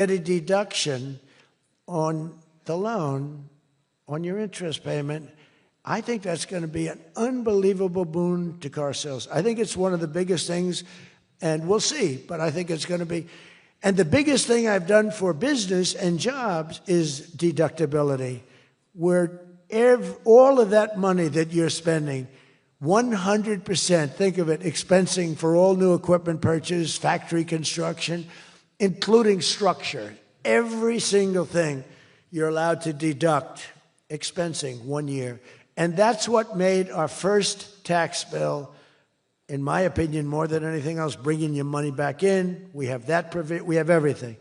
get a deduction on the loan, on your interest payment. I think that's going to be an unbelievable boon to car sales. I think it's one of the biggest things, and we'll see, but I think it's going to be. And the biggest thing I've done for business and jobs is deductibility, where all of that money that you're spending, 100%, think of it, expensing for all new equipment purchase, factory construction, including structure. Every single thing you're allowed to deduct, expensing 1 year. And that's what made our first tax bill, in my opinion, more than anything else, bringing your money back in. We have that, we have everything.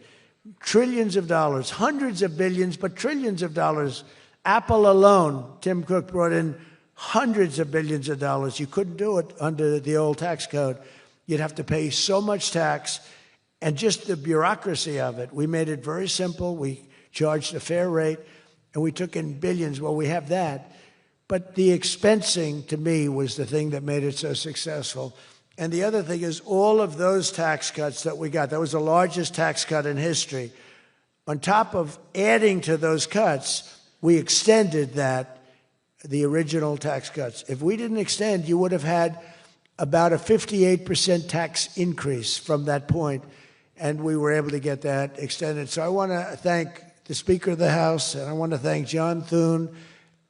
Trillions of dollars, hundreds of billions, but trillions of dollars. Apple alone, Tim Cook brought in hundreds of billions of dollars. You couldn't do it under the old tax code. You'd have to pay so much tax, and just the bureaucracy of it. We made it very simple. We charged a fair rate, and we took in billions. Well, we have that. But the expensing, to me, was the thing that made it so successful. And the other thing is all of those tax cuts that we got, that was the largest tax cut in history. On top of adding to those cuts, we extended the original tax cuts. If we didn't extend, you would have had about a 58% tax increase from that point, and we were able to get that extended. So I want to thank the Speaker of the House, and I want to thank John Thune.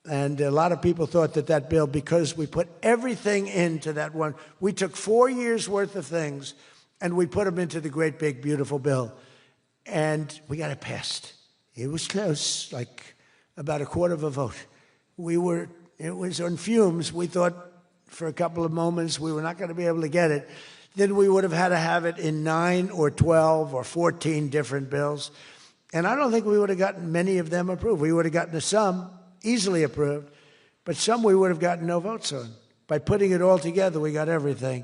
And a lot of people thought that bill, because we put everything into that one, we took 4 years' worth of things, and we put them into the great, big, beautiful bill. And we got it passed. It was close, like about a quarter of a vote. It was on fumes. We thought for a couple of moments we were not going to be able to get it. Then we would have had to have it in 9 or 12 or 14 different bills. And I don't think we would have gotten many of them approved. We would have gotten some easily approved, but some we would have gotten no votes on. By putting it all together, we got everything.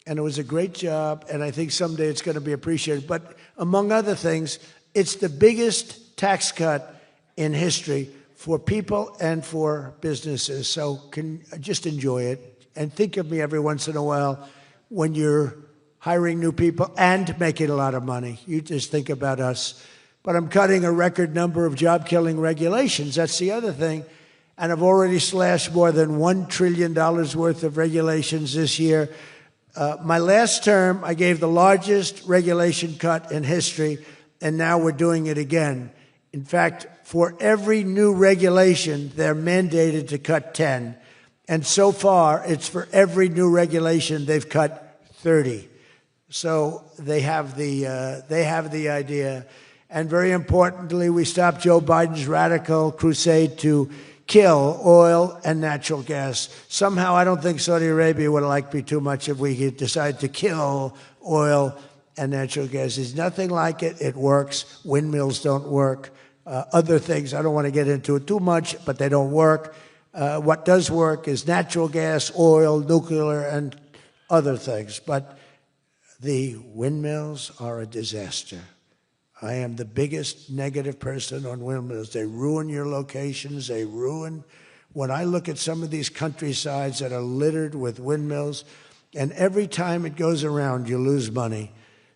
And it was a great job, and I think someday it's going to be appreciated. But among other things, it's the biggest tax cut in history for people and for businesses. So just enjoy it. And think of me every once in a while when you're hiring new people and making a lot of money. You just think about us. But I'm cutting a record number of job-killing regulations. That's the other thing. And I've already slashed more than $1 trillion worth of regulations this year. My last term, I gave the largest regulation cut in history, and now we're doing it again. In fact, for every new regulation, they're mandated to cut 10. And so far, it's for every new regulation, they've cut 30. So they have the idea. And very importantly, we stopped Joe Biden's radical crusade to kill oil and natural gas. Somehow, I don't think Saudi Arabia would like me too much if we decided to kill oil and natural gas. There's nothing like it. It works. Windmills don't work. Other things, I don't want to get into it too much, but they don't work. What does work is natural gas, oil, nuclear, and other things. But the windmills are a disaster. I am the biggest negative person on windmills. They ruin your locations. They ruin. When I look at some of these countrysides that are littered with windmills, and every time it goes around, you lose money.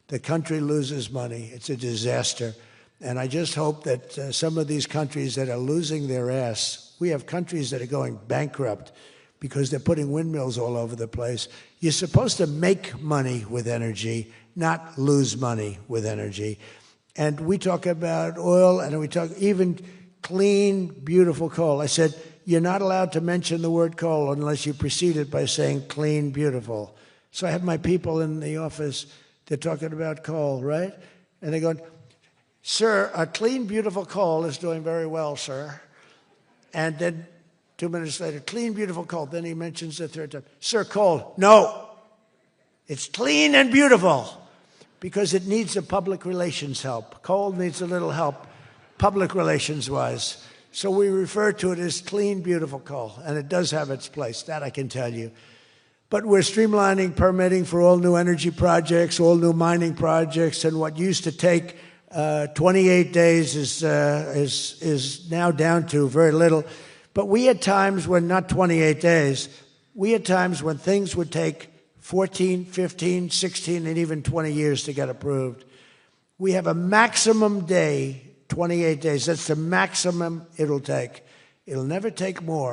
The country loses money. It's a disaster. And I just hope that some of these countries that are losing their ass, we have countries that are going bankrupt because they're putting windmills all over the place. You're supposed to make money with energy, not lose money with energy. And we talk about oil, and we talk even clean, beautiful coal. I said, you're not allowed to mention the word coal unless you precede it by saying clean, beautiful. So I have my people in the office, they're talking about coal, right? And they're going, sir, a clean, beautiful coal is doing very well, sir. And then 2 minutes later, clean, beautiful coal. Then he mentions the third time, sir, coal. No, it's clean and beautiful. Because it needs a public relations help. Coal needs a little help, public relations-wise. So we refer to it as clean, beautiful coal, and it does have its place, that I can tell you. But we're streamlining permitting for all new energy projects, all new mining projects, and what used to take 28 days is now down to very little. But we had times when, not 28 days, we had times when things would take 14, 15, 16, and even 20 years to get approved. We have a maximum day, 28 days. That's the maximum it'll take. It'll never take more.